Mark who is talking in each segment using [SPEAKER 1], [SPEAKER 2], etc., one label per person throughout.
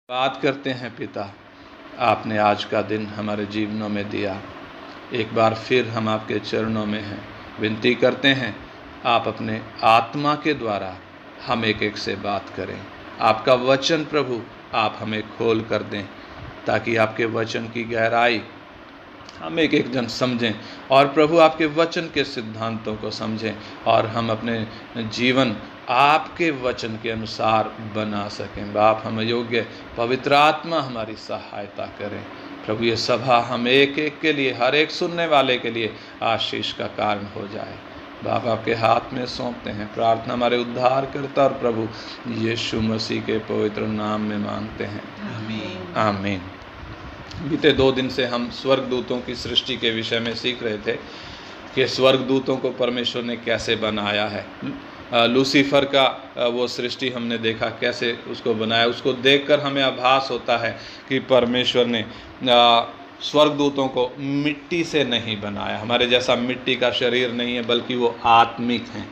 [SPEAKER 1] बात करते हैं पिता, आपने आज का दिन हमारे जीवनों में दिया। एक बार फिर हम आपके चरणों में हैं, विनती करते हैं आप अपने आत्मा के द्वारा हम एक एक से बात करें। आपका वचन प्रभु आप हमें खोल कर दें, ताकि आपके वचन की गहराई हम एक एक जन समझें और प्रभु आपके वचन के सिद्धांतों को समझें और हम अपने जीवन आपके वचन के अनुसार बना सकें। बाप हम योग्य, पवित्र आत्मा हमारी सहायता करें प्रभु। ये सभा हम एक एक के लिए, हर एक सुनने वाले के लिए आशीष का कारण हो जाए। बाप आपके हाथ में सौंपते हैं, प्रार्थना हमारे उद्धारकर्ता और प्रभु यीशु मसीह के पवित्र नाम में मांगते हैं, आमीन आमीन। बीते 2 दिन से हम स्वर्गदूतों की सृष्टि के विषय में सीख रहे थे कि स्वर्गदूतों को परमेश्वर ने कैसे बनाया है। लूसीफर का वो सृष्टि हमने देखा कैसे उसको बनाया। उसको देखकर हमें आभास होता है कि परमेश्वर ने स्वर्गदूतों को मिट्टी से नहीं बनाया। हमारे जैसा मिट्टी का शरीर नहीं है, बल्कि वो आत्मिक हैं,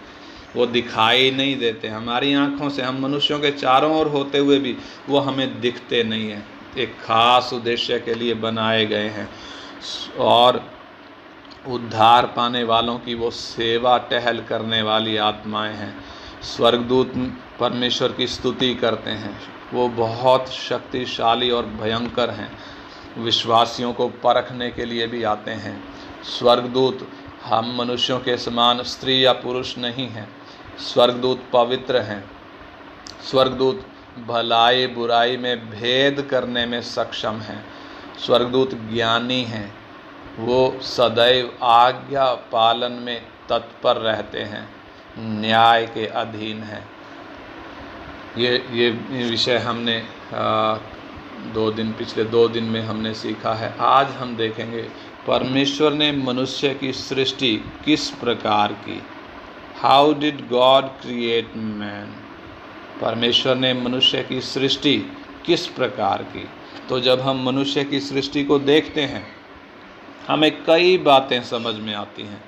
[SPEAKER 1] वो दिखाई नहीं देते। हमारी आँखों से हम मनुष्यों के चारों ओर होते हुए भी वो हमें दिखते नहीं हैं। एक खास उद्देश्य के लिए बनाए गए हैं और उद्धार पाने वालों की वो सेवा टहल करने वाली आत्माएं हैं। स्वर्गदूत परमेश्वर की स्तुति करते हैं, वो बहुत शक्तिशाली और भयंकर हैं। विश्वासियों को परखने के लिए भी आते हैं। स्वर्गदूत हम मनुष्यों के समान स्त्री या पुरुष नहीं हैं। स्वर्गदूत पवित्र हैं। स्वर्गदूत भलाई बुराई में भेद करने में सक्षम हैं। स्वर्गदूत ज्ञानी हैं, वो सदैव आज्ञा पालन में तत्पर रहते हैं, न्याय के अधीन हैं। ये विषय हमने पिछले 2 दिन में हमने सीखा है। आज हम देखेंगे परमेश्वर ने मनुष्य की सृष्टि किस प्रकार की। How did God create man. परमेश्वर ने मनुष्य की सृष्टि किस प्रकार की। तो जब हम मनुष्य की सृष्टि को देखते हैं हमें कई बातें समझ में आती हैं।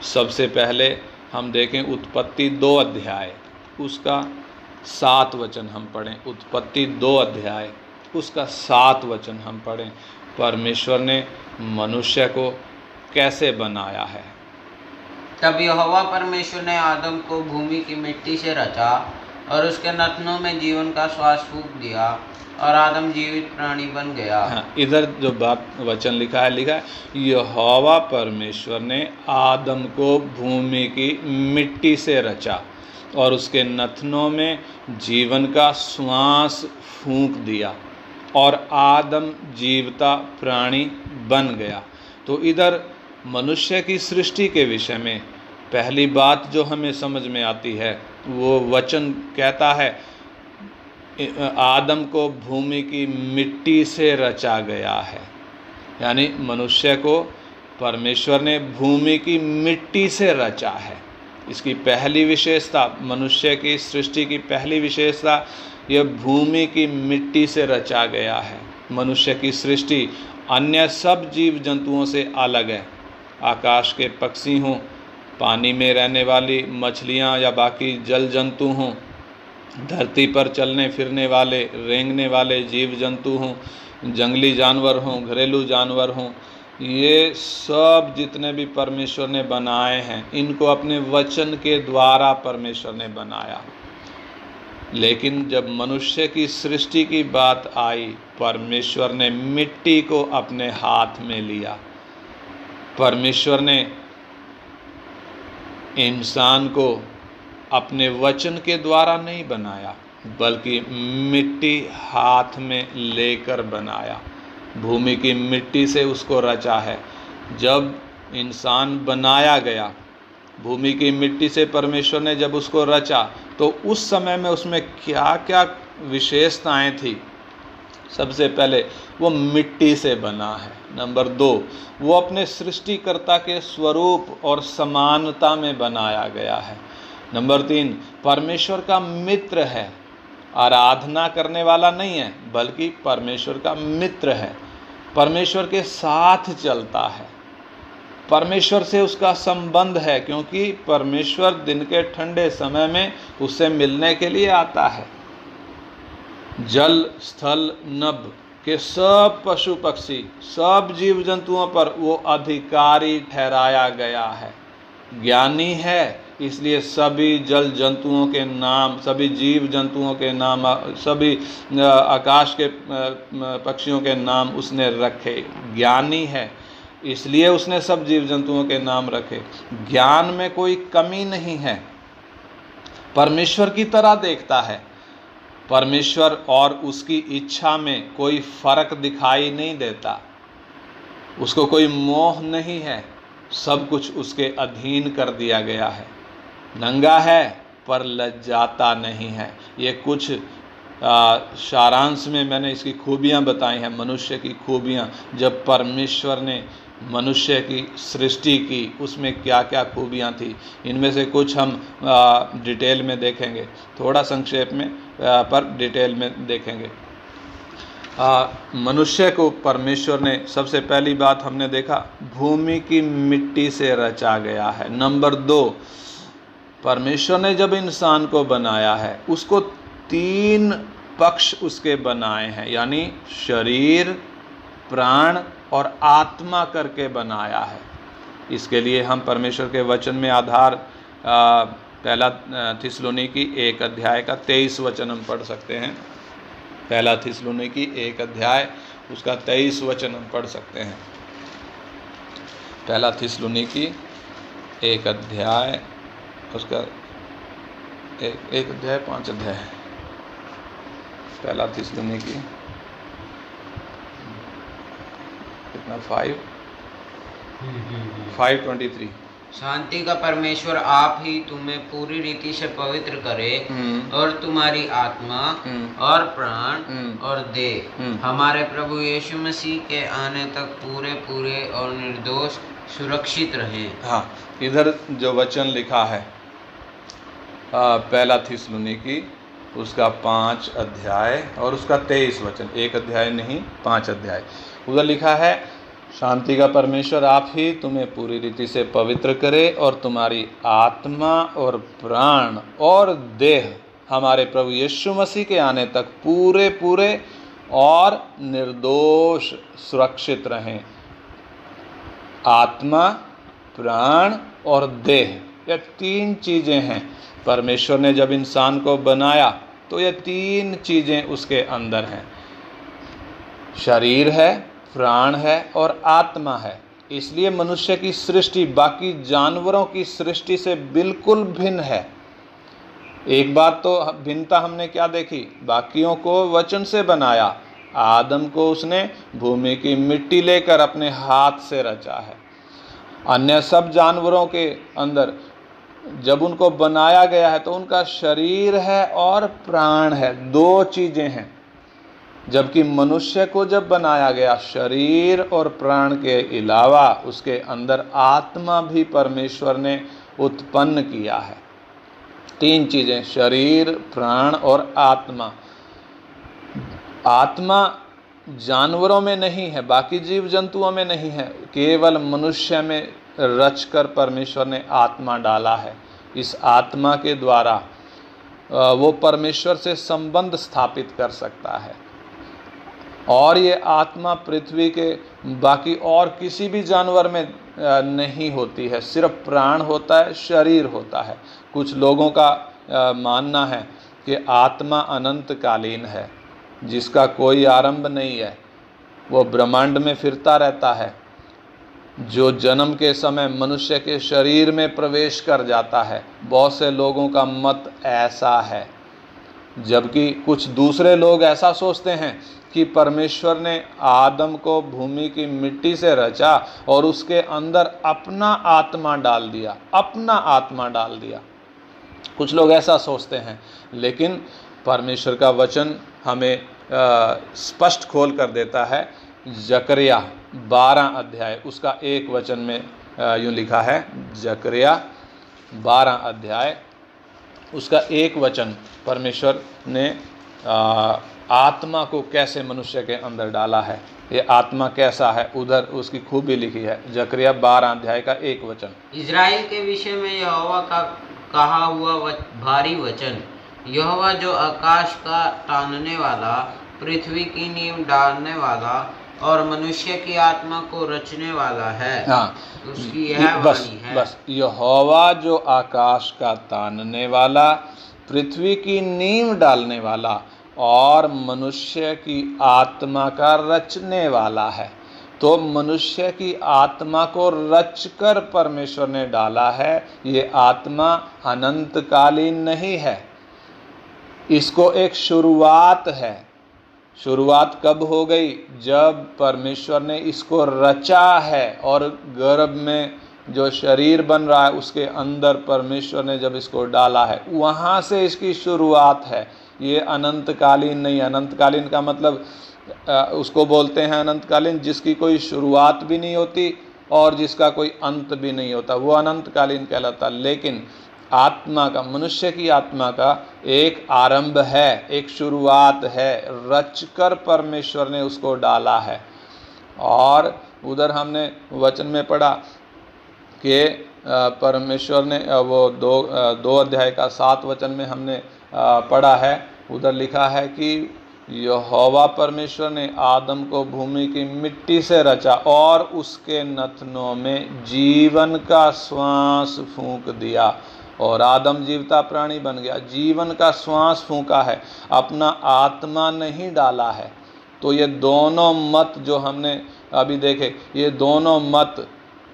[SPEAKER 1] सबसे पहले हम देखें उत्पत्ति 2 अध्याय, उसका 7 वचन हम पढ़ें। उत्पत्ति 2 अध्याय उसका 7 वचन हम पढ़ें। परमेश्वर ने मनुष्य को कैसे बनाया है।
[SPEAKER 2] तब यहोवा परमेश्वर ने आदम को भूमि की मिट्टी से रचा और उसके नथनों में जीवन का श्वास फूंक दिया और आदम जीवित प्राणी बन गया।
[SPEAKER 1] हाँ, इधर जो बात वचन लिखा है यहोवा परमेश्वर ने आदम को भूमि की मिट्टी से रचा और उसके नथनों में जीवन का श्वास फूंक दिया और आदम जीवता प्राणी बन गया। तो इधर मनुष्य की सृष्टि के विषय में पहली बात जो हमें समझ में आती है, वो वचन कहता है आदम को भूमि की मिट्टी से रचा गया है। यानी मनुष्य को परमेश्वर ने भूमि की मिट्टी से रचा है। इसकी पहली विशेषता, मनुष्य की सृष्टि की पहली विशेषता, यह भूमि की मिट्टी से रचा गया है। मनुष्य की सृष्टि अन्य सब जीव जंतुओं से अलग है। आकाश के पक्षी हों, पानी में रहने वाली मछलियाँ या बाकी जल जंतु हों, धरती पर चलने फिरने वाले रेंगने वाले जीव जंतु हों, जंगली जानवर हों, घरेलू जानवर हों, ये सब जितने भी परमेश्वर ने बनाए हैं, इनको अपने वचन के द्वारा परमेश्वर ने बनाया। लेकिन जब मनुष्य की सृष्टि की बात आई, परमेश्वर ने मिट्टी को अपने हाथ में लिया। परमेश्वर ने इंसान को अपने वचन के द्वारा नहीं बनाया, बल्कि मिट्टी हाथ में लेकर बनाया। भूमि की मिट्टी से उसको रचा है। जब इंसान बनाया गया, भूमि की मिट्टी से परमेश्वर ने जब उसको रचा, तो उस समय में उसमें क्या क्या विशेषताएं थी। सबसे पहले वो मिट्टी से बना है। नंबर 2, वो अपने सृष्टिकर्ता के स्वरूप और समानता में बनाया गया है। नंबर 3, परमेश्वर का मित्र है। आराधना करने वाला नहीं है, बल्कि परमेश्वर का मित्र है। परमेश्वर के साथ चलता है, परमेश्वर से उसका संबंध है, क्योंकि परमेश्वर दिन के ठंडे समय में उससे मिलने के लिए आता है। जल स्थल नभ के सब पशु पक्षी, सब जीव जंतुओं पर वो अधिकारी ठहराया गया है। ज्ञानी है, इसलिए सभी जल जंतुओं के नाम, सभी जीव जंतुओं के नाम, सभी आकाश के पक्षियों के नाम उसने रखे। ज्ञानी है, इसलिए उसने सब जीव जंतुओं के नाम रखे। ज्ञान में कोई कमी नहीं है, परमेश्वर की तरह देखता है। परमेश्वर और उसकी इच्छा में कोई फर्क दिखाई नहीं देता, उसको कोई मोह नहीं है, सब कुछ उसके अधीन कर दिया गया है। नंगा है पर लज्जाता नहीं है। ये कुछ सारांश में मैंने इसकी खूबियाँ बताई हैं, मनुष्य की खूबियाँ। जब परमेश्वर ने मनुष्य की सृष्टि की, उसमें क्या क्या खूबियाँ थी, इनमें से कुछ हम डिटेल में देखेंगे, थोड़ा संक्षेप में पर डिटेल में देखेंगे। मनुष्य को परमेश्वर ने, सबसे पहली बात हमने देखा, भूमि की मिट्टी से रचा गया है। नंबर 2, परमेश्वर ने जब इंसान को बनाया है, उसको 3 पक्ष उसके बनाए हैं, यानी शरीर, प्राण और आत्मा करके बनाया है। इसके लिए हम परमेश्वर के वचन में आधार पहला थिस्सलुनीकी 1 अध्याय का 23 वचन हम पढ़ सकते हैं। पहला थिस्सलुनीकी 1 अध्याय उसका 23 वचन हम पढ़ सकते हैं। पहला थिस्सलुनीकी 1 अध्याय उसका 1 अध्याय 5 अध्याय। पहला थिस्सलुनीकी कितना 5:23।
[SPEAKER 2] शांति का परमेश्वर आप ही तुम्हें पूरी रीति से पवित्र करे और तुम्हारी आत्मा और प्राण और देह हमारे प्रभु यीशु मसीह के आने तक पूरे पूरे और निर्दोष सुरक्षित रहें।
[SPEAKER 1] हाँ, इधर जो वचन लिखा है पहला थिस्सलुनीकी उसका 5 अध्याय और उसका 23 वचन, 1 अध्याय नहीं 5 अध्याय, उधर लिखा है, शांति का परमेश्वर आप ही तुम्हें पूरी रीति से पवित्र करे और तुम्हारी आत्मा और प्राण और देह हमारे प्रभु यीशु मसीह के आने तक पूरे पूरे और निर्दोष सुरक्षित रहें। आत्मा, प्राण और देह, ये 3 चीज़ें हैं। परमेश्वर ने जब इंसान को बनाया तो ये 3 चीज़ें उसके अंदर हैं, शरीर है, प्राण है और आत्मा है। इसलिए मनुष्य की सृष्टि बाकी जानवरों की सृष्टि से बिल्कुल भिन्न है। एक बात तो भिन्नता हमने क्या देखी, बाकियों को वचन से बनाया, आदम को उसने भूमि की मिट्टी लेकर अपने हाथ से रचा है। अन्य सब जानवरों के अंदर जब उनको बनाया गया है तो उनका शरीर है और प्राण है, 2 चीज़ें हैं। जबकि मनुष्य को जब बनाया गया, शरीर और प्राण के अलावा उसके अंदर आत्मा भी परमेश्वर ने उत्पन्न किया है। 3 चीज़ें, शरीर, प्राण और आत्मा। आत्मा जानवरों में नहीं है, बाकी जीव जंतुओं में नहीं है, केवल मनुष्य में रचकर परमेश्वर ने आत्मा डाला है। इस आत्मा के द्वारा वो परमेश्वर से संबंध स्थापित कर सकता है। और ये आत्मा पृथ्वी के बाकी और किसी भी जानवर में नहीं होती है, सिर्फ प्राण होता है, शरीर होता है। कुछ लोगों का मानना है कि आत्मा अनंतकालीन है, जिसका कोई आरंभ नहीं है, वो ब्रह्मांड में फिरता रहता है, जो जन्म के समय मनुष्य के शरीर में प्रवेश कर जाता है। बहुत से लोगों का मत ऐसा है, जबकि कुछ दूसरे लोग ऐसा सोचते हैं कि परमेश्वर ने आदम को भूमि की मिट्टी से रचा और उसके अंदर अपना आत्मा डाल दिया, अपना आत्मा डाल दिया। कुछ लोग ऐसा सोचते हैं, लेकिन परमेश्वर का वचन हमें स्पष्ट खोल कर देता है। जकरिया 12 अध्याय उसका 1 वचन में यूँ लिखा है, जकरिया 12 अध्याय उसका 1 वचन, परमेश्वर ने आत्मा को कैसे मनुष्य के अंदर डाला है, ये आत्मा कैसा है, उधर उसकी खूबी लिखी है। जकरिया 12 अध्याय का 1 वचन।
[SPEAKER 2] इज़राइल के विषय में यहोवा का कहा हुआ भारी वचन, यहोवा जो आकाश का तानने वाला, पृथ्वी की नींव डालने वाला और मनुष्य की आत्मा को रचने वाला है।
[SPEAKER 1] हाँ,
[SPEAKER 2] उसकी यह वाणी है।
[SPEAKER 1] बस यहोवा जो आकाश का तानने वाला, पृथ्वी की नींव डालने वाला और मनुष्य की आत्मा का रचने वाला है। तो मनुष्य की आत्मा को रचकर परमेश्वर ने डाला है। ये आत्मा अनंतकालीन नहीं है, इसको एक शुरुआत है। शुरुआत कब हो गई? जब परमेश्वर ने इसको रचा है और गर्भ में जो शरीर बन रहा है उसके अंदर परमेश्वर ने जब इसको डाला है, वहाँ से इसकी शुरुआत है। ये अनंतकालीन नहीं। अनंतकालीन का मतलब उसको बोलते हैं अनंतकालीन जिसकी कोई शुरुआत भी नहीं होती और जिसका कोई अंत भी नहीं होता, वो अनंतकालीन कहलाता। लेकिन आत्मा का, मनुष्य की आत्मा का एक आरंभ है, एक शुरुआत है, रचकर परमेश्वर ने उसको डाला है। और उधर हमने वचन में पढ़ा कि परमेश्वर ने वो दो अध्याय का 7 वचन में हमने पढ़ा है, उधर लिखा है कि यहोवा परमेश्वर ने आदम को भूमि की मिट्टी से रचा और उसके नथनों में जीवन का श्वास फूंक दिया और आदम जीवता प्राणी बन गया। जीवन का श्वास फूंका है, अपना आत्मा नहीं डाला है। तो ये दोनों मत जो हमने अभी देखे, ये दोनों मत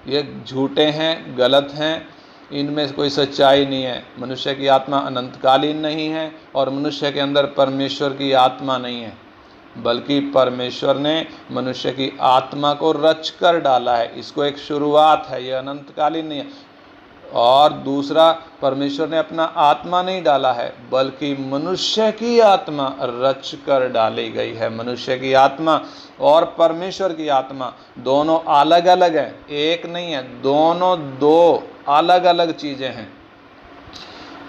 [SPEAKER 1] ये झूठे हैं, गलत हैं, इनमें कोई सच्चाई नहीं है। मनुष्य की आत्मा अनंतकालीन नहीं है और मनुष्य के अंदर परमेश्वर की आत्मा नहीं है, बल्कि परमेश्वर ने मनुष्य की आत्मा को रच कर डाला है। इसको एक शुरुआत है, ये अनंतकालीन नहीं है। और दूसरा, परमेश्वर ने अपना आत्मा नहीं डाला है, बल्कि मनुष्य की आत्मा रच कर डाली गई है। मनुष्य की आत्मा और परमेश्वर की आत्मा दोनों अलग अलग हैं, एक नहीं है। दोनों दो अलग अलग चीज़ें हैं।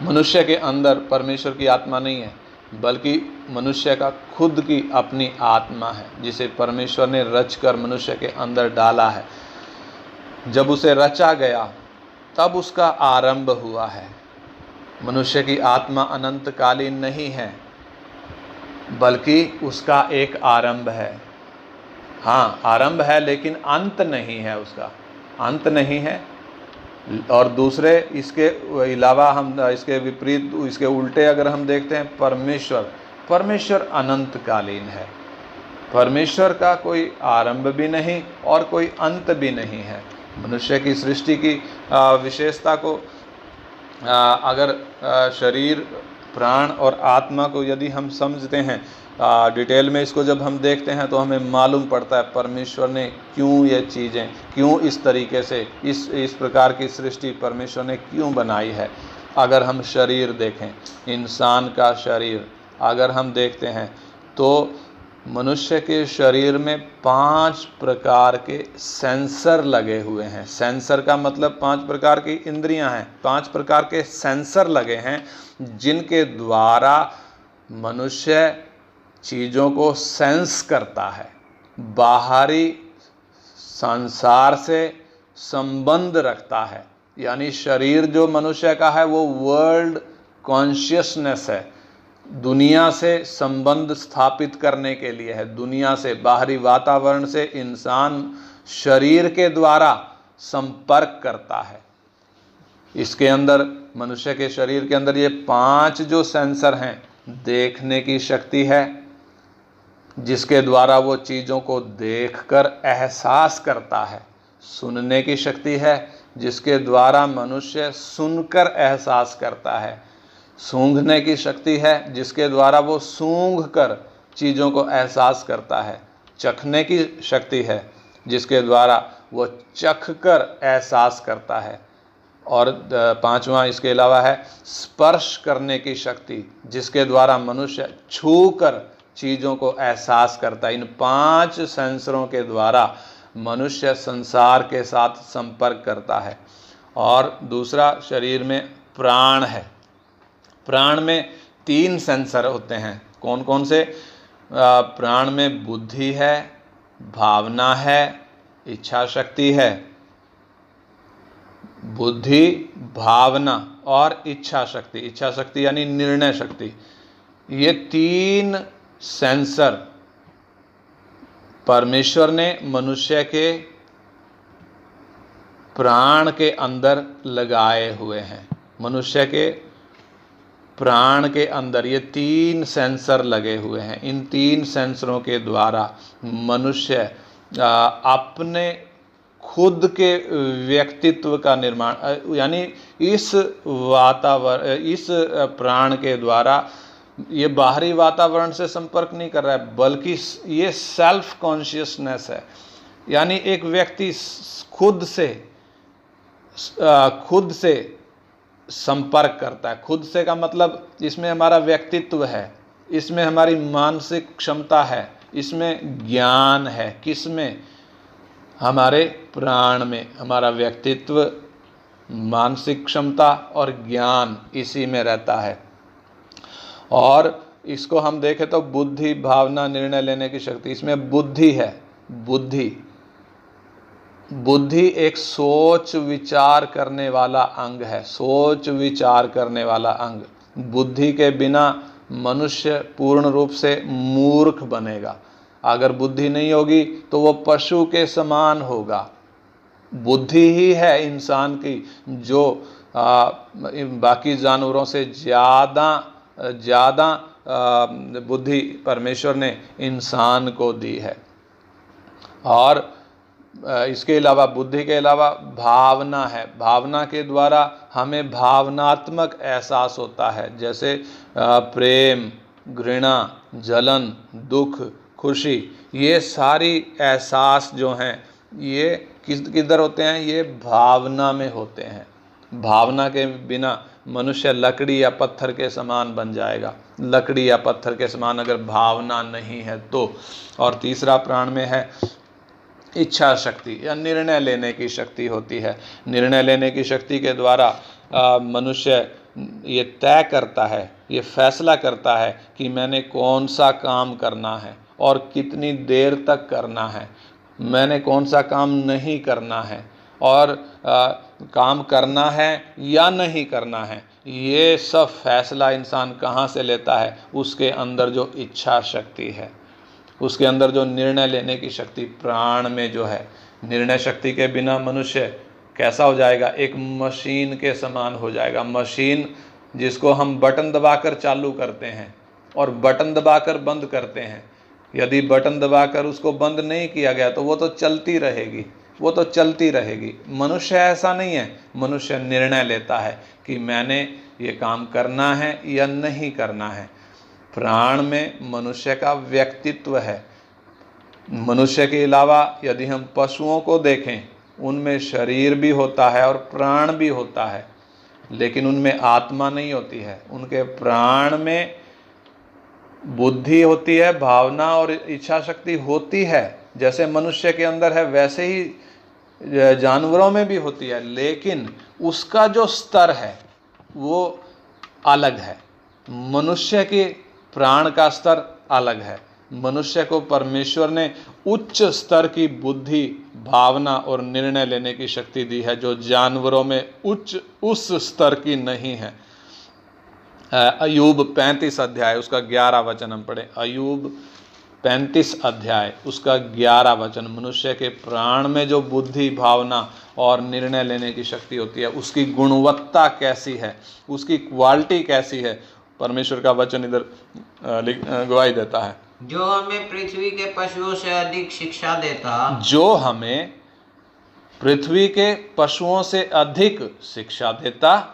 [SPEAKER 1] मनुष्य के अंदर परमेश्वर की आत्मा नहीं है, बल्कि मनुष्य का खुद की अपनी आत्मा है, जिसे परमेश्वर ने रच कर मनुष्य के अंदर डाला है। जब उसे रचा गया तब उसका आरंभ हुआ है। मनुष्य की आत्मा अनंतकालीन नहीं है, बल्कि उसका एक आरंभ है। हाँ, आरंभ है लेकिन अंत नहीं है, उसका अंत नहीं है। और दूसरे, इसके अलावा हम इसके विपरीत, इसके उल्टे अगर हम देखते हैं, परमेश्वर अनंतकालीन है। परमेश्वर का कोई आरंभ भी नहीं और कोई अंत भी नहीं है। मनुष्य की सृष्टि की विशेषता को अगर शरीर, प्राण और आत्मा को यदि हम समझते हैं डिटेल में, इसको जब हम देखते हैं तो हमें मालूम पड़ता है परमेश्वर ने क्यों ये चीज़ें, क्यों इस तरीके से इस प्रकार की सृष्टि परमेश्वर ने क्यों बनाई है। अगर हम शरीर देखें, इंसान का शरीर अगर हम देखते हैं तो मनुष्य के शरीर में 5 प्रकार के सेंसर लगे हुए हैं। सेंसर का मतलब 5 प्रकार की इंद्रियां हैं, 5 प्रकार के सेंसर लगे हैं, जिनके द्वारा मनुष्य चीज़ों को सेंस करता है, बाहरी संसार से संबंध रखता है। यानी शरीर जो मनुष्य का है वो वर्ल्ड कॉन्शियसनेस है, दुनिया से संबंध स्थापित करने के लिए है। दुनिया से, बाहरी वातावरण से इंसान शरीर के द्वारा संपर्क करता है। इसके अंदर, मनुष्य के शरीर के अंदर ये 5 जो सेंसर हैं, देखने की शक्ति है, जिसके द्वारा वो चीज़ों को देखकर एहसास करता है। सुनने की शक्ति है, जिसके द्वारा मनुष्य सुनकर एहसास करता है। सूंघने की शक्ति है, जिसके द्वारा वो सूंघ कर चीज़ों को एहसास करता है। चखने की शक्ति है, जिसके द्वारा वो चख कर एहसास करता है। और 5वां इसके अलावा है स्पर्श करने की शक्ति, जिसके द्वारा मनुष्य छू कर चीज़ों को एहसास करता है। इन 5 सेंसरों के द्वारा मनुष्य संसार के साथ संपर्क करता है। और दूसरा, शरीर में प्राण है। प्राण में 3 सेंसर होते हैं। कौन कौन से? प्राण में बुद्धि है, भावना है, इच्छा शक्ति है। बुद्धि, भावना और इच्छा शक्ति। इच्छा शक्ति यानी निर्णय शक्ति। ये 3 सेंसर परमेश्वर ने मनुष्य के प्राण के अंदर लगाए हुए हैं। मनुष्य के प्राण के अंदर ये 3 सेंसर लगे हुए हैं। इन 3 सेंसरों के द्वारा मनुष्य अपने खुद के व्यक्तित्व का निर्माण, यानी इस प्राण के द्वारा ये बाहरी वातावरण से संपर्क नहीं कर रहा है, बल्कि ये सेल्फ कॉन्शियसनेस है। यानी एक व्यक्ति खुद से संपर्क करता है। खुद से का मतलब इसमें हमारा व्यक्तित्व है, इसमें हमारी मानसिक क्षमता है, इसमें ज्ञान है। किसमें? हमारे प्राण में। हमारा व्यक्तित्व, मानसिक क्षमता और ज्ञान इसी में रहता है। और इसको हम देखें तो बुद्धि, भावना, निर्णय लेने की शक्ति, इसमें बुद्धि है। बुद्धि एक सोच विचार करने वाला अंग है। सोच विचार करने वाला अंग। बुद्धि के बिना मनुष्य पूर्ण रूप से मूर्ख बनेगा। अगर बुद्धि नहीं होगी तो वो पशु के समान होगा। बुद्धि ही है इंसान की जो बाकी जानवरों से ज़्यादा बुद्धि परमेश्वर ने इंसान को दी है। और इसके अलावा, बुद्धि के अलावा भावना है। भावना के द्वारा हमें भावनात्मक एहसास होता है, जैसे प्रेम, घृणा, जलन, दुख, खुशी। ये सारी एहसास जो हैं ये किधर होते हैं? ये भावना में होते हैं। भावना के बिना मनुष्य लकड़ी या पत्थर के समान बन जाएगा। लकड़ी या पत्थर के समान अगर भावना नहीं है तो। और तीसरा प्राण में है इच्छा शक्ति या निर्णय लेने की शक्ति होती है। निर्णय लेने की शक्ति के द्वारा मनुष्य ये तय करता है, ये फैसला करता है कि मैंने कौन सा काम करना है और कितनी देर तक करना है, मैंने कौन सा काम नहीं करना है और काम करना है या नहीं करना है। ये सब फैसला इंसान कहाँ से लेता है? उसके अंदर जो इच्छा शक्ति है, उसके अंदर जो निर्णय लेने की शक्ति प्राण में जो है। निर्णय शक्ति के बिना मनुष्य कैसा हो जाएगा? एक मशीन के समान हो जाएगा। मशीन जिसको हम बटन दबाकर चालू करते हैं और बटन दबाकर बंद करते हैं। यदि बटन दबाकर उसको बंद नहीं किया गया तो वो तो चलती रहेगी। मनुष्य ऐसा नहीं है। मनुष्य निर्णय लेता है कि मैंने ये काम करना है या नहीं करना है। प्राण में मनुष्य का व्यक्तित्व है। मनुष्य के अलावा यदि हम पशुओं को देखें, उनमें शरीर भी होता है और प्राण भी होता है, लेकिन उनमें आत्मा नहीं होती है। उनके प्राण में बुद्धि होती है, भावना और इच्छा शक्ति होती है। जैसे मनुष्य के अंदर है वैसे ही जानवरों में भी होती है, लेकिन उसका जो स्तर है वो अलग है। मनुष्य के प्राण का स्तर अलग है। मनुष्य को परमेश्वर ने उच्च स्तर की बुद्धि, भावना और निर्णय लेने की शक्ति दी है, जो जानवरों में उस स्तर की नहीं है। अय्यूब 35 अध्याय उसका 11 वचन हम पढ़े। अय्यूब 35 अध्याय उसका 11 वचन। मनुष्य के प्राण में जो बुद्धि, भावना और निर्णय लेने की शक्ति होती है, उसकी गुणवत्ता कैसी है, उसकी क्वालिटी कैसी है, परमेश्वर का वचन इधर गवाही देता है।
[SPEAKER 2] जो हमें पृथ्वी के पशुओं से अधिक शिक्षा देता,
[SPEAKER 1] जो हमें पृथ्वी के पशुओं से अधिक शिक्षा देता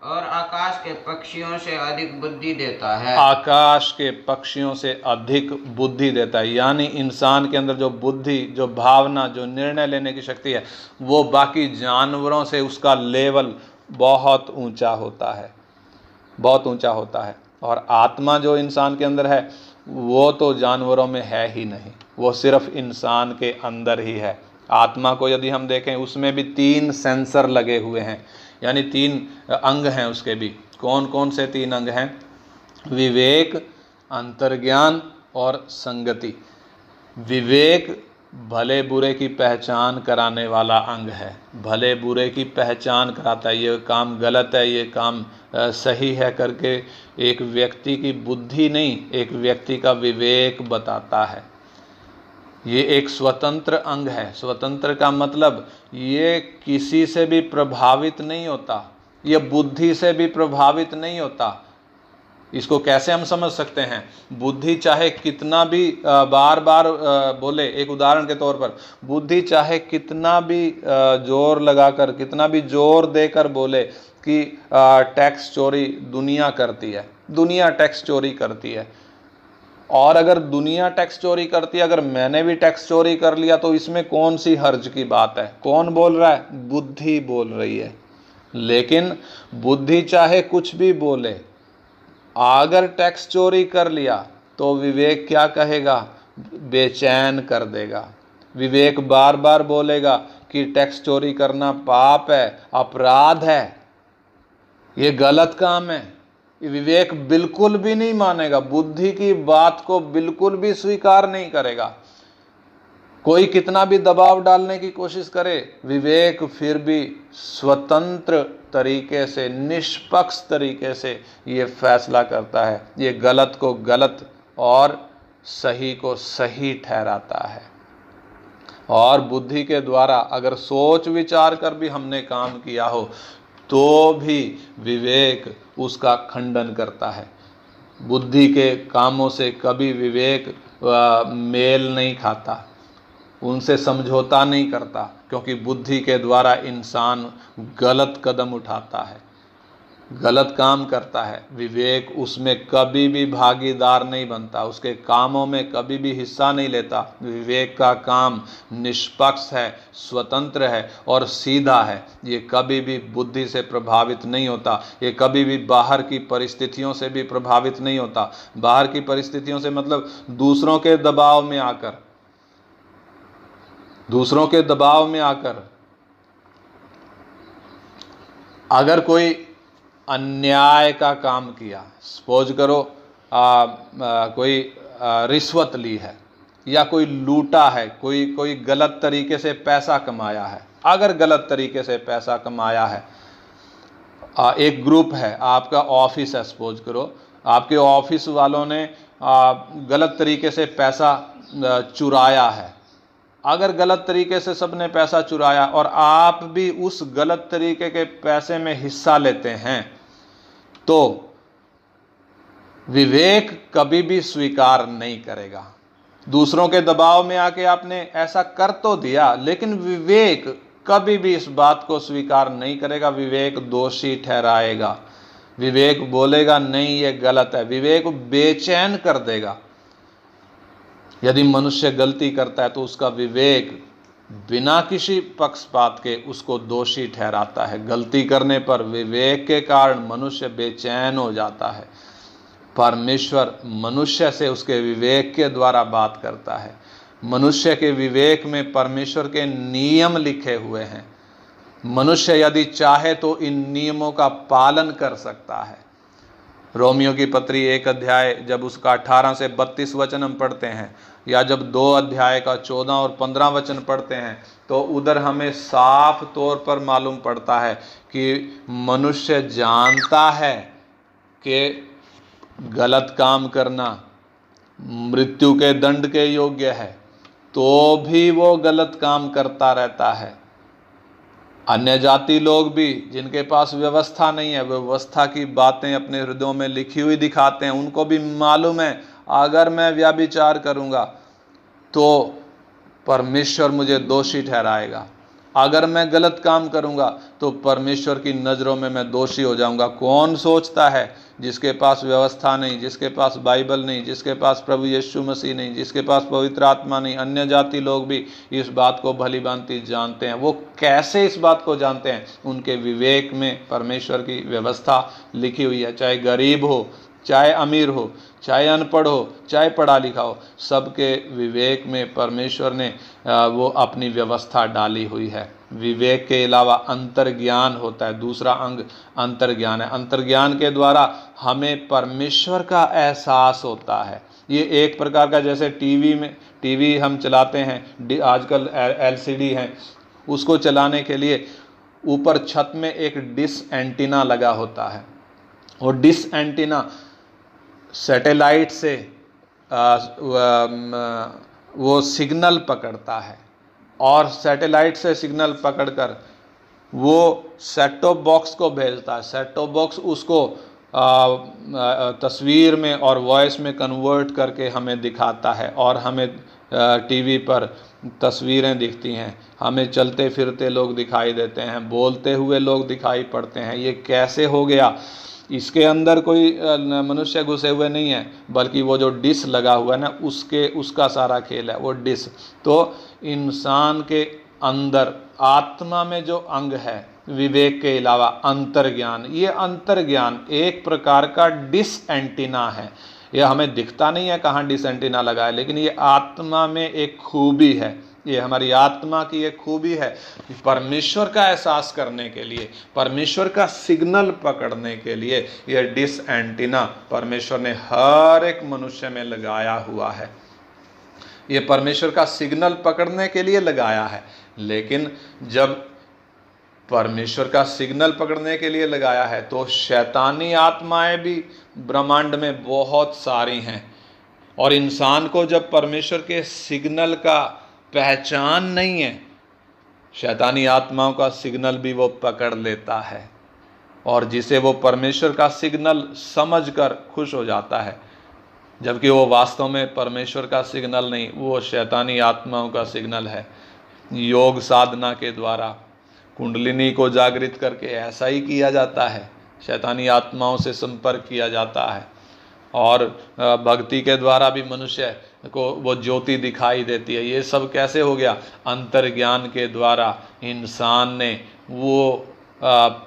[SPEAKER 2] और आकाश के पक्षियों से अधिक बुद्धि देता है।
[SPEAKER 1] आकाश के पक्षियों से अधिक बुद्धि देता है। यानी इंसान के अंदर जो बुद्धि, जो भावना, जो निर्णय लेने की शक्ति है, वो बाकी जानवरों से उसका लेवल बहुत ऊंचा होता है, बहुत ऊंचा होता है। और आत्मा जो इंसान के अंदर है वो तो जानवरों में है ही नहीं, वो सिर्फ इंसान के अंदर ही है। आत्मा को यदि हम देखें, उसमें भी 3 सेंसर लगे हुए हैं, यानी 3 अंग हैं उसके भी। कौन कौन से 3 अंग हैं? विवेक, अंतर्ज्ञान और संगति। विवेक भले बुरे की पहचान कराने वाला अंग है। भले बुरे की पहचान कराता है, ये काम गलत है, ये काम सही है करके एक व्यक्ति की बुद्धि नहीं, एक व्यक्ति का विवेक बताता है। ये एक स्वतंत्र अंग है। स्वतंत्र का मतलब ये किसी से भी प्रभावित नहीं होता, ये बुद्धि से भी प्रभावित नहीं होता। इसको कैसे हम समझ सकते हैं? बुद्धि चाहे कितना भी बार बार बोले, एक उदाहरण के तौर पर, बुद्धि चाहे कितना भी जोर लगाकर, कितना भी जोर देकर बोले कि टैक्स चोरी दुनिया करती है, दुनिया टैक्स चोरी करती है, और अगर दुनिया टैक्स चोरी करती है, अगर मैंने भी टैक्स चोरी कर लिया, तो इसमें कौन सी हर्ज की बात है? कौन बोल रहा है? बुद्धि बोल रही है। लेकिन बुद्धि चाहे कुछ भी बोले, अगर टैक्स चोरी कर लिया तो विवेक क्या कहेगा? बेचैन कर देगा। विवेक बार बार बोलेगा कि टैक्स चोरी करना पाप है, अपराध है, ये गलत काम है। विवेक बिल्कुल भी नहीं मानेगा, बुद्धि की बात को बिल्कुल भी स्वीकार नहीं करेगा। कोई कितना भी दबाव डालने की कोशिश करे, विवेक फिर भी स्वतंत्र तरीके से, निष्पक्ष तरीके से ये फैसला करता है। ये गलत को गलत और सही को सही ठहराता है। और बुद्धि के द्वारा अगर सोच विचार कर भी हमने काम किया हो तो भी विवेक उसका खंडन करता है। बुद्धि के कामों से कभी विवेक मेल नहीं खाता, उनसे समझौता नहीं करता, क्योंकि बुद्धि के द्वारा इंसान गलत कदम उठाता है, गलत काम करता है। विवेक उसमें कभी भी भागीदार नहीं बनता, उसके कामों में कभी भी हिस्सा नहीं लेता। विवेक का काम निष्पक्ष है, स्वतंत्र है और सीधा है। ये कभी भी बुद्धि से प्रभावित नहीं होता, ये कभी भी बाहर की परिस्थितियों से भी प्रभावित नहीं होता। बाहर की परिस्थितियों से मतलब दूसरों के दबाव में आकर, दूसरों के दबाव में आकर अगर कोई अन्याय का काम किया, सपोज करो कोई रिश्वत ली है या कोई लूटा है, कोई गलत तरीके से पैसा कमाया है। अगर गलत तरीके से पैसा कमाया है, एक ग्रुप है, आपका ऑफिस है, सपोज करो आपके ऑफिस वालों ने गलत तरीके से पैसा चुराया है। अगर गलत तरीके से सबने पैसा चुराया और आप भी उस गलत तरीके के पैसे में हिस्सा लेते हैं, तो विवेक कभी भी स्वीकार नहीं करेगा। दूसरों के दबाव में आके आपने ऐसा कर तो दिया, लेकिन विवेक कभी भी इस बात को स्वीकार नहीं करेगा। विवेक दोषी ठहराएगा, विवेक बोलेगा नहीं ये गलत है, विवेक बेचैन कर देगा। यदि मनुष्य गलती करता है तो उसका विवेक बिना किसी पक्षपात के उसको दोषी ठहराता है। गलती करने पर विवेक के कारण मनुष्य बेचैन हो जाता है। परमेश्वर मनुष्य से उसके विवेक के द्वारा बात करता है। मनुष्य के विवेक में परमेश्वर के नियम लिखे हुए हैं। मनुष्य यदि चाहे तो इन नियमों का पालन कर सकता है। रोमियो की पत्री 1 अध्याय जब उसका 18 से 32 वचन हम पढ़ते हैं, या जब 2 अध्याय का 14 और 15 वचन पढ़ते हैं, तो उधर हमें साफ तौर पर मालूम पड़ता है कि मनुष्य जानता है कि गलत काम करना मृत्यु के दंड के योग्य है, तो भी वो गलत काम करता रहता है। अन्य जाति लोग भी जिनके पास व्यवस्था नहीं है, व्यवस्था की बातें अपने हृदयों में लिखी हुई दिखाते हैं। उनको भी मालूम है अगर मैं व्यभिचार करूंगा तो परमेश्वर मुझे दोषी ठहराएगा, अगर मैं गलत काम करूंगा तो परमेश्वर की नज़रों में मैं दोषी हो जाऊंगा। कौन सोचता है जिसके पास व्यवस्था नहीं, जिसके पास बाइबल नहीं, जिसके पास प्रभु यीशु मसीह नहीं, जिसके पास पवित्र आत्मा नहीं, अन्य जाति लोग भी इस बात को भली भांति जानते हैं। वो कैसे इस बात को जानते हैं? उनके विवेक में परमेश्वर की व्यवस्था लिखी हुई है। चाहे गरीब हो, चाहे अमीर हो, चाहे अनपढ़ हो, चाहे पढ़ा लिखा हो, सबके विवेक में परमेश्वर ने वो अपनी व्यवस्था डाली हुई है। विवेक के अलावा अंतर्ज्ञान होता है। दूसरा अंग अंतर्ज्ञान है। अंतर्ज्ञान के द्वारा हमें परमेश्वर का एहसास होता है। ये एक प्रकार का, जैसे टीवी हम चलाते हैं, आजकल LCD हैं, उसको चलाने के लिए ऊपर छत में एक डिश एंटीना लगा होता है, और डिश एंटीना सैटेलाइट से वो सिग्नल पकड़ता है, और सैटेलाइट से सिग्नल पकड़कर वो सेट टॉप बॉक्स को भेजता है। सेट टॉप बॉक्स उसको तस्वीर में और वॉइस में कन्वर्ट करके हमें दिखाता है, और हमें टीवी पर तस्वीरें दिखती हैं, हमें चलते फिरते लोग दिखाई देते हैं, बोलते हुए लोग दिखाई पड़ते हैं। ये कैसे हो गया? इसके अंदर कोई मनुष्य घुसे हुए नहीं है, बल्कि वो जो डिश लगा हुआ है ना, उसका सारा खेल है वो डिश। तो इंसान के अंदर आत्मा में जो अंग है विवेक के अलावा अंतर्ज्ञान, ये अंतर्ज्ञान एक प्रकार का डिश एंटीना है। यह हमें दिखता नहीं है कहाँ डिश एंटीना लगा है, लेकिन ये आत्मा में एक खूबी है, ये हमारी आत्मा की एक खूबी है। परमेश्वर का एहसास करने के लिए, परमेश्वर का सिग्नल पकड़ने के लिए ये डिश एंटीना परमेश्वर ने हर एक मनुष्य में लगाया हुआ है। ये परमेश्वर का सिग्नल पकड़ने के लिए लगाया है। लेकिन जब परमेश्वर का सिग्नल पकड़ने के लिए लगाया है तो शैतानी आत्माएं भी ब्रह्मांड में बहुत सारी हैं, और इंसान को जब परमेश्वर के सिग्नल का पहचान नहीं है, शैतानी आत्माओं का सिग्नल भी वो पकड़ लेता है, और जिसे वो परमेश्वर का सिग्नल समझकर खुश हो जाता है, जबकि वो वास्तव में परमेश्वर का सिग्नल नहीं, वो शैतानी आत्माओं का सिग्नल है। योग साधना के द्वारा कुंडलिनी को जागृत करके ऐसा ही किया जाता है, शैतानी आत्माओं से संपर्क किया जाता है, और भक्ति के द्वारा भी मनुष्य को वो ज्योति दिखाई देती है। ये सब कैसे हो गया? अंतर्ज्ञान के द्वारा इंसान ने वो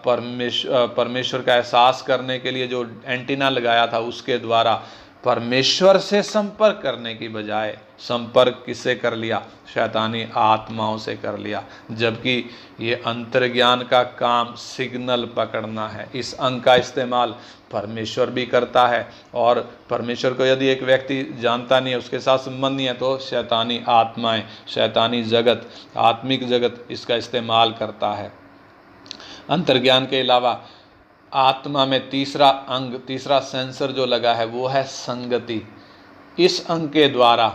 [SPEAKER 1] परमेश्वर का एहसास करने के लिए जो एंटीना लगाया था, उसके द्वारा परमेश्वर से संपर्क करने की बजाय संपर्क किससे कर लिया? शैतानी आत्माओं से कर लिया। जबकि ये अंतर्ज्ञान का काम सिग्नल पकड़ना है। इस अंग का इस्तेमाल परमेश्वर भी करता है, और परमेश्वर को यदि एक व्यक्ति जानता नहीं है, उसके साथ संबंध नहीं है, तो शैतानी आत्माएं, शैतानी जगत, आत्मिक जगत इसका इस्तेमाल करता है। अंतर्ज्ञान के अलावा आत्मा में तीसरा अंग, तीसरा सेंसर जो लगा है वो है संगति। इस अंग के द्वारा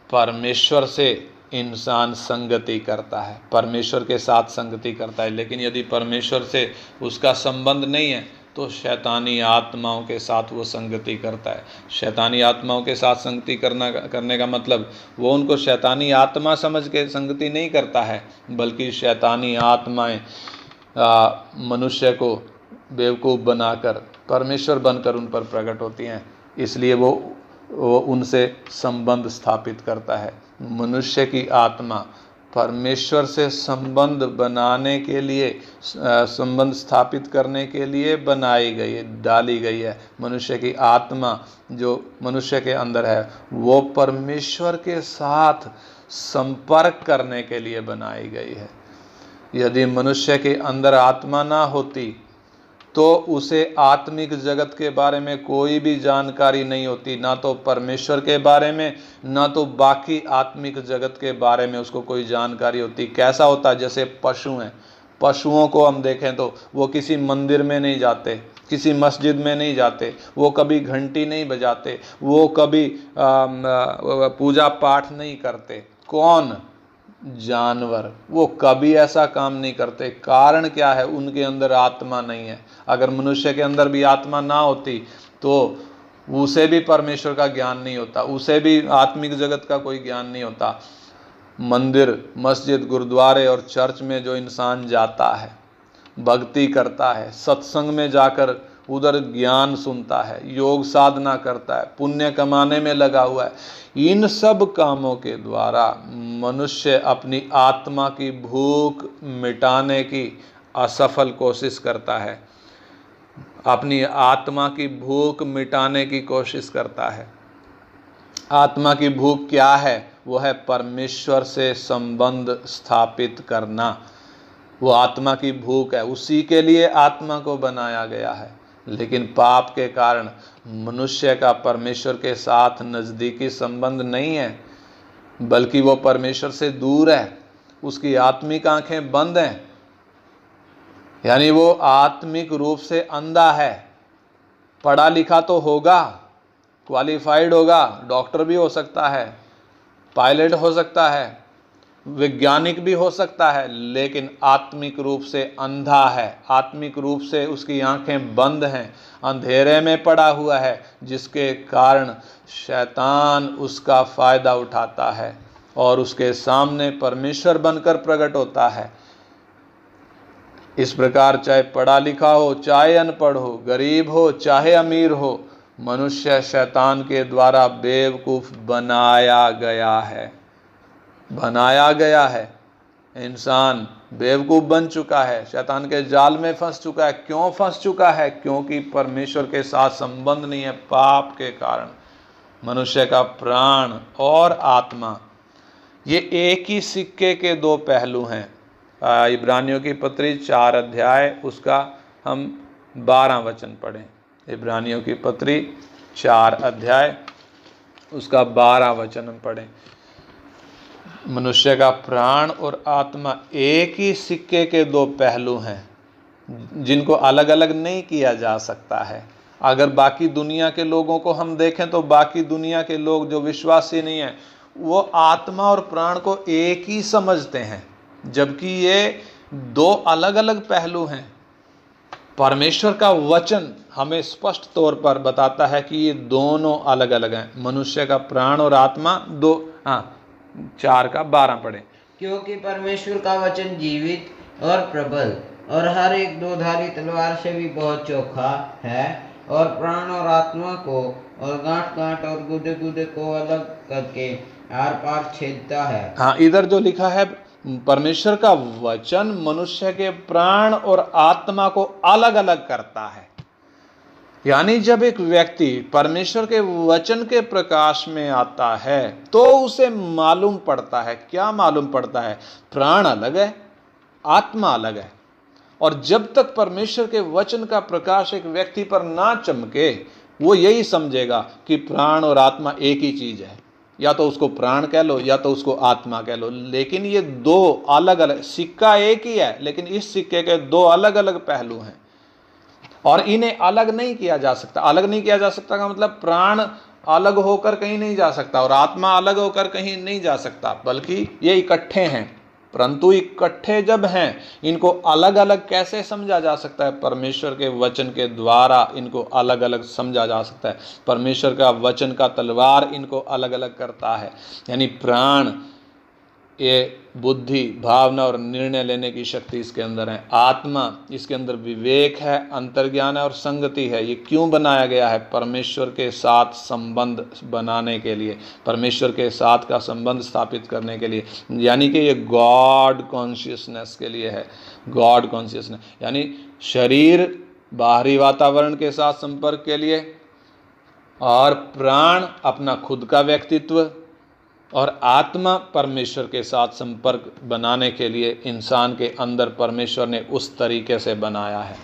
[SPEAKER 1] परमेश्वर से इंसान संगति करता है, परमेश्वर के साथ संगति करता है। लेकिन यदि परमेश्वर से उसका संबंध नहीं है तो शैतानी आत्माओं के साथ वो संगति करता है। शैतानी आत्माओं के साथ संगति करने का मतलब वो उनको शैतानी आत्मा समझ के संगति नहीं करता है, बल्कि शैतानी आत्माएं मनुष्य को बेवकूफ़ बनाकर परमेश्वर बनकर उन पर प्रकट होती हैं, इसलिए वो उनसे संबंध स्थापित करता है। मनुष्य की आत्मा परमेश्वर से संबंध बनाने के लिए, संबंध स्थापित करने के लिए बनाई गई है, डाली गई है। मनुष्य की आत्मा जो मनुष्य के अंदर है वो परमेश्वर के साथ संपर्क करने के लिए बनाई गई है। यदि मनुष्य के अंदर आत्मा ना होती तो उसे आत्मिक जगत के बारे में कोई भी जानकारी नहीं होती, ना तो परमेश्वर के बारे में, ना तो बाकी आत्मिक जगत के बारे में उसको कोई जानकारी होती। कैसा होता है? जैसे पशु हैं, पशुओं को हम देखें तो वो किसी मंदिर में नहीं जाते, किसी मस्जिद में नहीं जाते, वो कभी घंटी नहीं बजाते, वो कभी पूजा पाठ नहीं करते। कौन? जानवर। वो कभी ऐसा काम नहीं करते। कारण क्या है? उनके अंदर आत्मा नहीं है। अगर मनुष्य के अंदर भी आत्मा ना होती तो उसे भी परमेश्वर का ज्ञान नहीं होता, उसे भी आत्मिक जगत का कोई ज्ञान नहीं होता। मंदिर, मस्जिद, गुरुद्वारे और चर्च में जो इंसान जाता है, भक्ति करता है, सत्संग में जाकर उधर ज्ञान सुनता है, योग साधना करता है, पुण्य कमाने में लगा हुआ है, इन सब कामों के द्वारा मनुष्य अपनी आत्मा की भूख मिटाने की असफल कोशिश करता है, अपनी आत्मा की भूख मिटाने की कोशिश करता है। आत्मा की भूख क्या है? वो है परमेश्वर से संबंध स्थापित करना। वो आत्मा की भूख है, उसी के लिए आत्मा को बनाया गया है। लेकिन पाप के कारण मनुष्य का परमेश्वर के साथ नज़दीकी संबंध नहीं है। बल्कि वो परमेश्वर से दूर है, उसकी आत्मिक आंखें बंद हैं, यानी वो आत्मिक रूप से अंधा है। पढ़ा लिखा तो होगा, क्वालिफाइड होगा, डॉक्टर भी हो सकता है, पायलट हो सकता है, वैज्ञानिक भी हो सकता है, लेकिन आत्मिक रूप से अंधा है, आत्मिक रूप से उसकी आंखें बंद हैं, अंधेरे में पड़ा हुआ है, जिसके कारण शैतान उसका फायदा उठाता है और उसके सामने परमेश्वर बनकर प्रकट होता है। इस प्रकार चाहे पढ़ा लिखा हो, चाहे अनपढ़ हो, गरीब हो, चाहे अमीर हो, मनुष्य शैतान के द्वारा बेवकूफ बनाया गया है, बनाया गया है। इंसान बेवकूफ बन चुका है, शैतान के जाल में फंस चुका है। क्यों फंस चुका है? क्योंकि परमेश्वर के साथ संबंध नहीं है। पाप के कारण मनुष्य का प्राण और आत्मा ये एक ही सिक्के के दो पहलू हैं। इब्रानियों की पत्री 4 अध्याय उसका हम 12 वचन पढ़ें। इब्रानियों की पत्री 4 अध्याय उसका 12 वचन हम पढ़ें। मनुष्य का प्राण और आत्मा एक ही सिक्के के दो पहलू हैं, जिनको अलग अलग नहीं किया जा सकता है। अगर बाकी दुनिया के लोगों को हम देखें तो बाकी दुनिया के लोग जो विश्वासी नहीं हैं, वो आत्मा और प्राण को एक ही समझते हैं, जबकि ये दो अलग अलग पहलू हैं। परमेश्वर का वचन हमें स्पष्ट तौर पर बताता है कि ये दोनों अलग अलग हैं। मनुष्य का प्राण और आत्मा दो 4 का 12 पढ़े।
[SPEAKER 2] क्योंकि परमेश्वर का वचन जीवित और प्रबल और हर एक दोधारी तलवार से भी बहुत चोखा है, और प्राण और आत्मा को और गांठ गांठ और गुदे गुदे को अलग करके आर पार छेदता है।
[SPEAKER 1] हाँ, इधर जो लिखा है परमेश्वर का वचन मनुष्य के प्राण और आत्मा को अलग अलग करता है। यानी जब एक व्यक्ति परमेश्वर के वचन के प्रकाश में आता है तो उसे मालूम पड़ता है, क्या मालूम पड़ता है? प्राण अलग है, आत्मा अलग है। और जब तक परमेश्वर के वचन का प्रकाश एक व्यक्ति पर ना चमके, वो यही समझेगा कि प्राण और आत्मा एक ही चीज है। या तो उसको प्राण कह लो या तो उसको आत्मा कह लो, लेकिन ये दो अलग अलग, सिक्का एक ही है लेकिन इस सिक्के के दो अलग अलग पहलू हैं और इन्हें अलग नहीं किया जा सकता। अलग नहीं किया जा सकता का मतलब प्राण अलग होकर कहीं नहीं जा सकता और आत्मा अलग होकर कहीं नहीं जा सकता, बल्कि ये इकट्ठे हैं। परंतु इकट्ठे जब हैं, इनको अलग अलग कैसे समझा जा सकता है? परमेश्वर के वचन के द्वारा इनको अलग अलग समझा जा सकता है। परमेश्वर का वचन का तलवार इनको अलग अलग करता है। यानी प्राण, ये बुद्धि, भावना और निर्णय लेने की शक्ति इसके अंदर है। आत्मा, इसके अंदर विवेक है, अंतर्ज्ञान है और संगति है। ये क्यों बनाया गया है? परमेश्वर के साथ संबंध बनाने के लिए, परमेश्वर के साथ का संबंध स्थापित करने के लिए। यानी कि ये गॉड कॉन्शियसनेस के लिए है। गॉड कॉन्शियसनेस यानी शरीर बाहरी वातावरण के साथ संपर्क के लिए, और प्राण अपना खुद का व्यक्तित्व, और आत्मा परमेश्वर के साथ संपर्क बनाने के लिए इंसान के अंदर परमेश्वर ने उस तरीके से बनाया है।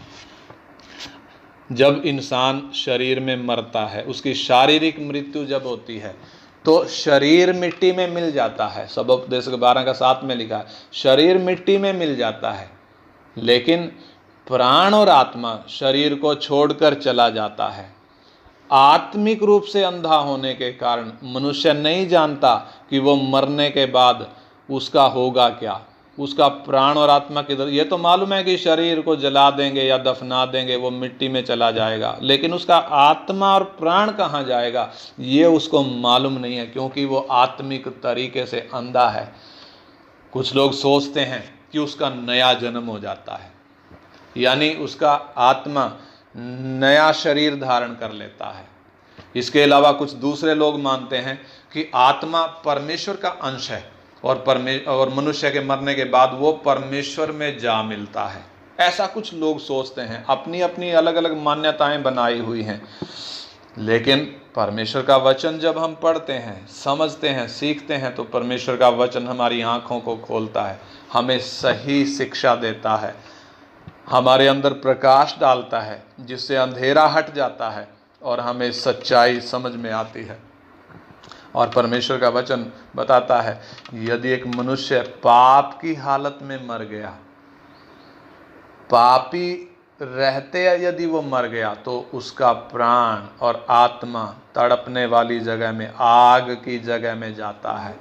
[SPEAKER 1] जब इंसान शरीर में मरता है, उसकी शारीरिक मृत्यु जब होती है, तो शरीर मिट्टी में मिल जाता है। सबोपदेश 12 का 7 में लिखा है, शरीर मिट्टी में मिल जाता है, लेकिन प्राण और आत्मा शरीर को छोड़कर चला जाता है। आत्मिक रूप से अंधा होने के कारण मनुष्य नहीं जानता कि वो मरने के बाद उसका होगा क्या, उसका प्राण और आत्मा किधर। ये तो मालूम है कि शरीर को जला देंगे या दफना देंगे, वो मिट्टी में चला जाएगा, लेकिन उसका आत्मा और प्राण कहाँ जाएगा ये उसको मालूम नहीं है, क्योंकि वो आत्मिक तरीके से अंधा है। कुछ लोग सोचते हैं कि उसका नया जन्म हो जाता है, यानी उसका आत्मा नया शरीर धारण कर लेता है। इसके अलावा कुछ दूसरे लोग मानते हैं कि आत्मा परमेश्वर का अंश है और मनुष्य के मरने के बाद वो परमेश्वर में जा मिलता है। ऐसा कुछ लोग सोचते हैं, अपनी अपनी अलग अलग मान्यताएं बनाई हुई हैं। लेकिन परमेश्वर का वचन जब हम पढ़ते हैं, समझते हैं, सीखते हैं, तो परमेश्वर का वचन हमारी आंखों को खोलता है, हमें सही शिक्षा देता है, हमारे अंदर प्रकाश डालता है, जिससे अंधेरा हट जाता है और हमें सच्चाई समझ में आती है। और परमेश्वर का वचन बताता है यदि एक मनुष्य पाप की हालत में मर गया, पापी रहते यदि वो मर गया, तो उसका प्राण और आत्मा तड़पने वाली जगह में, आग की जगह में जाता है।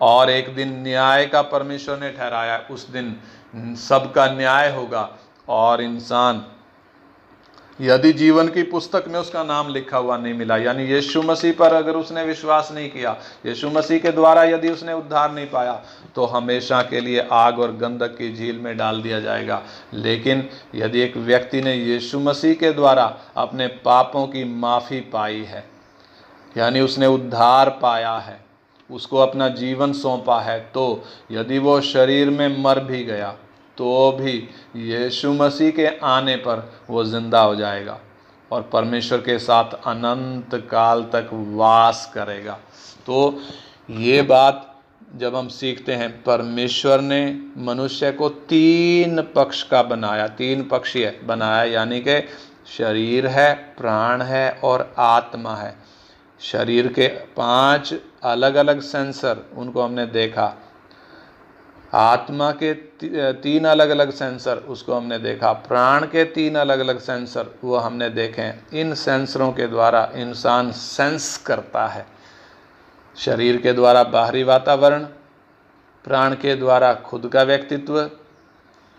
[SPEAKER 1] और एक दिन न्याय का परमेश्वर ने ठहराया, उस दिन सबका न्याय होगा और इंसान यदि जीवन की पुस्तक में उसका नाम लिखा हुआ नहीं मिला, यानी यीशु मसीह पर अगर उसने विश्वास नहीं किया, यीशु मसीह के द्वारा यदि उसने उद्धार नहीं पाया, तो हमेशा के लिए आग और गंधक की झील में डाल दिया जाएगा। लेकिन यदि एक व्यक्ति ने यीशु मसीह के द्वारा अपने पापों की माफ़ी पाई है, यानी उसने उद्धार पाया है, उसको अपना जीवन सौंपा है, तो यदि वो शरीर में मर भी गया तो भी यीशु मसीह के आने पर वो जिंदा हो जाएगा और परमेश्वर के साथ अनंत काल तक वास करेगा। तो ये बात जब हम सीखते हैं, परमेश्वर ने मनुष्य को 3 पक्ष का बनाया, 3 पक्षीय बनाया, यानी कि शरीर है, प्राण है और आत्मा है। शरीर के 5 अलग अलग सेंसर, उनको हमने देखा। आत्मा के 3 अलग अलग सेंसर, उसको हमने देखा। प्राण के 3 अलग अलग सेंसर, वो हमने देखे। इन सेंसरों के द्वारा इंसान सेंस करता है। शरीर के द्वारा बाहरी वातावरण, प्राण के द्वारा खुद का व्यक्तित्व,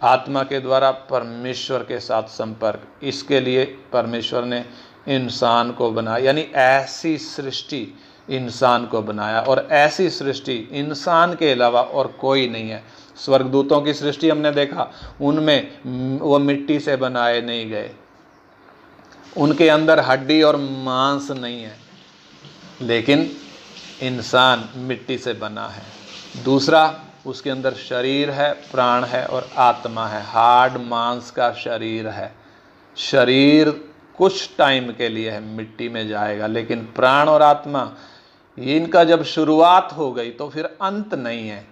[SPEAKER 1] आत्मा के द्वारा परमेश्वर के साथ संपर्क। इसके लिए परमेश्वर ने इंसान को बनाया, यानी ऐसी सृष्टि इंसान को बनाया, और ऐसी सृष्टि इंसान के अलावा और कोई नहीं है। स्वर्गदूतों की सृष्टि हमने देखा, उनमें वो मिट्टी से बनाए नहीं गए, उनके अंदर हड्डी और मांस नहीं है, लेकिन इंसान मिट्टी से बना है। दूसरा, उसके अंदर शरीर है, प्राण है और आत्मा है। हार्ड मांस का शरीर है। शरीर कुछ टाइम के लिए है, मिट्टी में जाएगा, लेकिन प्राण और आत्मा, इनका जब शुरुआत हो गई तो फिर अंत नहीं है।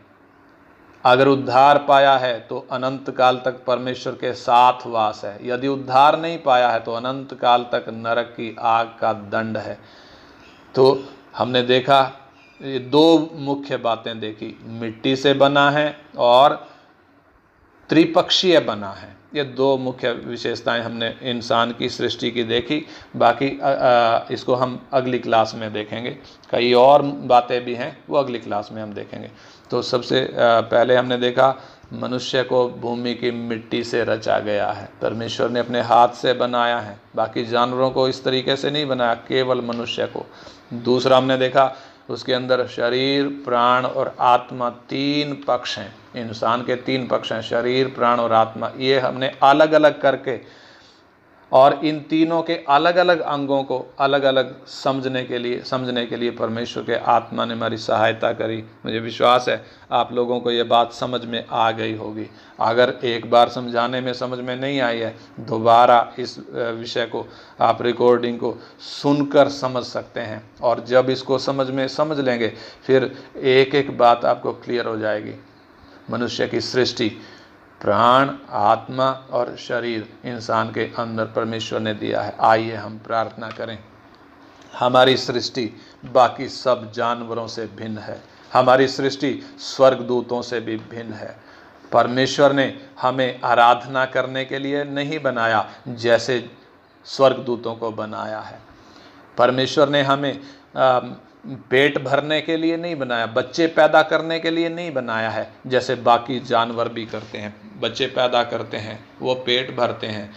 [SPEAKER 1] अगर उद्धार पाया है तो अनंत काल तक परमेश्वर के साथ वास है। यदि उद्धार नहीं पाया है तो अनंत काल तक नरक की आग का दंड है। तो हमने देखा, ये 2 मुख्य बातें देखी, मिट्टी से बना है और त्रिपक्षीय बना है। ये 2 मुख्य विशेषताएं हमने इंसान की सृष्टि की देखी। बाकी इसको हम अगली क्लास में देखेंगे। कई और बातें भी हैं, वो अगली क्लास में हम देखेंगे। तो सबसे पहले हमने देखा, मनुष्य को भूमि की मिट्टी से रचा गया है। परमेश्वर ने अपने हाथ से बनाया है, बाकी जानवरों को इस तरीके से नहीं बनाया, केवल मनुष्य को। दूसरा हमने देखा, उसके अंदर शरीर, प्राण और आत्मा 3 पक्ष हैं। इंसान के 3 पक्ष हैं, शरीर, प्राण और आत्मा। ये हमने अलग अलग करके और इन तीनों के अलग अलग अंगों को अलग अलग समझने के लिए परमेश्वर के आत्मा ने हमारी सहायता करी। मुझे विश्वास है आप लोगों को ये बात समझ में आ गई होगी। अगर एक बार समझाने में समझ में नहीं आई है, दोबारा इस विषय को आप रिकॉर्डिंग को सुनकर समझ सकते हैं, और जब इसको समझ लेंगे, फिर एक एक बात आपको क्लियर हो जाएगी। मनुष्य की सृष्टि, प्राण, आत्मा और शरीर इंसान के अंदर परमेश्वर ने दिया है। आइए हम प्रार्थना करें। हमारी सृष्टि बाकी सब जानवरों से भिन्न है। हमारी सृष्टि स्वर्गदूतों से भी भिन्न है। परमेश्वर ने हमें आराधना करने के लिए नहीं बनाया जैसे स्वर्गदूतों को बनाया है। परमेश्वर ने हमें पेट भरने के लिए नहीं बनाया, बच्चे पैदा करने के लिए नहीं बनाया है जैसे बाकी जानवर भी करते हैं। बच्चे पैदा करते हैं, वो पेट भरते हैं,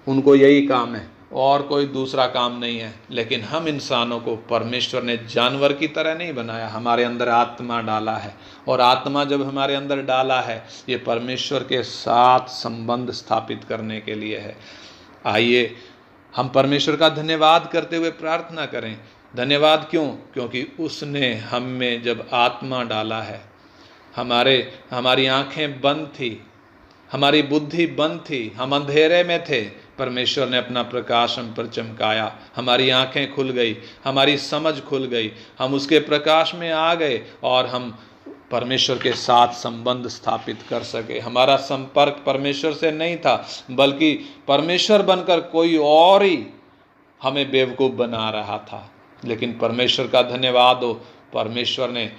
[SPEAKER 1] उनको यही काम है और कोई दूसरा काम नहीं है। लेकिन हम इंसानों को परमेश्वर ने जानवर की तरह नहीं बनाया, हमारे अंदर आत्मा डाला है, और आत्मा जब हमारे अंदर डाला है, ये परमेश्वर के साथ संबंध स्थापित करने के लिए है। आइए हम परमेश्वर का धन्यवाद करते हुए प्रार्थना करें। धन्यवाद क्यों? क्योंकि उसने हम में जब आत्मा डाला है, हमारी आंखें बंद थी, हमारी बुद्धि बंद थी, हम अंधेरे में थे, परमेश्वर ने अपना प्रकाश हम पर चमकाया, हमारी आंखें खुल गई, हमारी समझ खुल गई, हम उसके प्रकाश में आ गए और हम परमेश्वर के साथ संबंध स्थापित कर सके। हमारा संपर्क परमेश्वर से नहीं था, बल्कि परमेश्वर बनकर कोई और ही हमें बेवकूफ़ बना रहा था। लेकिन परमेश्वर का धन्यवाद हो, परमेश्वर ने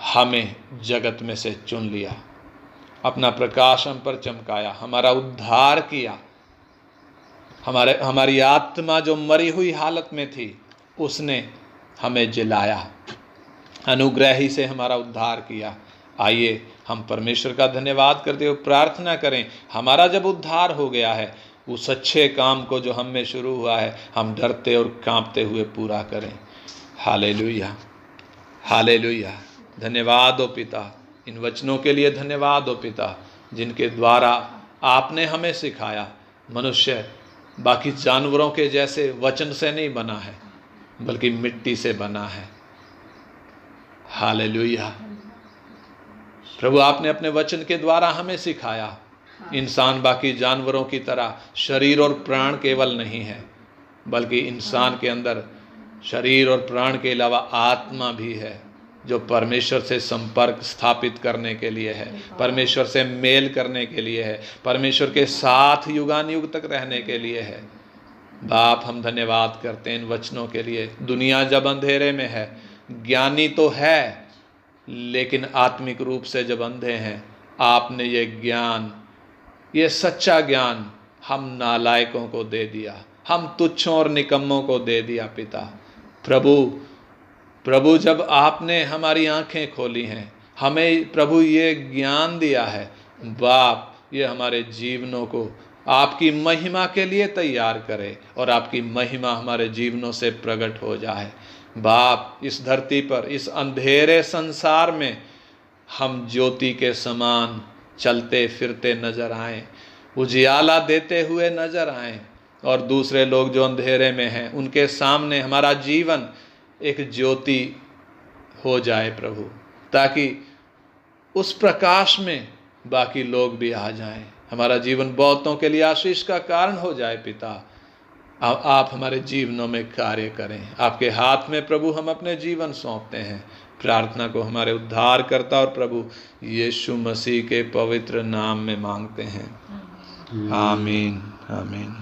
[SPEAKER 1] हमें जगत में से चुन लिया, अपना प्रकाश हम पर चमकाया, हमारा उद्धार किया। हमारी आत्मा जो मरी हुई हालत में थी उसने हमें जिलाया, अनुग्रह ही से हमारा उद्धार किया। आइए हम परमेश्वर का धन्यवाद करते हुए प्रार्थना करें, हमारा जब उद्धार हो गया है, उस अच्छे काम को जो हम में शुरू हुआ है हम डरते और कांपते हुए पूरा करें। Hallelujah, hallelujah. धन्यवाद हो पिता, इन वचनों के लिए धन्यवाद हो पिता, जिनके द्वारा आपने हमें सिखाया मनुष्य बाकी जानवरों के जैसे वचन से नहीं बना है, बल्कि मिट्टी से बना है। हालेलुया। प्रभु, आपने अपने वचन के द्वारा हमें सिखाया इंसान बाकी जानवरों की तरह शरीर और प्राण केवल नहीं है, बल्कि इंसान के अंदर शरीर और प्राण के अलावा आत्मा भी है, जो परमेश्वर से संपर्क स्थापित करने के लिए है, परमेश्वर से मेल करने के लिए है, परमेश्वर के साथ युगानुयुग तक रहने के लिए है। बाप, हम धन्यवाद करते हैं इन वचनों के लिए। दुनिया जब अंधेरे में है, ज्ञानी तो है लेकिन आत्मिक रूप से जब अंधे हैं, आपने ये ज्ञान, ये सच्चा ज्ञान हम नालायकों को दे दिया, हम तुच्छों और निकम्मों को दे दिया पिता। प्रभु, जब आपने हमारी आंखें खोली हैं, हमें प्रभु ये ज्ञान दिया है, बाप, ये हमारे जीवनों को आपकी महिमा के लिए तैयार करे और आपकी महिमा हमारे जीवनों से प्रकट हो जाए। बाप, इस धरती पर, इस अंधेरे संसार में हम ज्योति के समान चलते फिरते नजर आएं, उजियाला देते हुए नजर आएं, और दूसरे लोग जो अंधेरे में हैं उनके सामने हमारा जीवन एक ज्योति हो जाए प्रभु, ताकि उस प्रकाश में बाकी लोग भी आ जाएं, हमारा जीवन बहुतों के लिए आशीष का कारण हो जाए। पिता, आप हमारे जीवनों में कार्य करें। आपके हाथ में प्रभु हम अपने जीवन सौंपते हैं। प्रार्थना को हमारे उद्धारकर्ता और प्रभु यीशु मसीह के पवित्र नाम में मांगते हैं। आमीन, आमीन।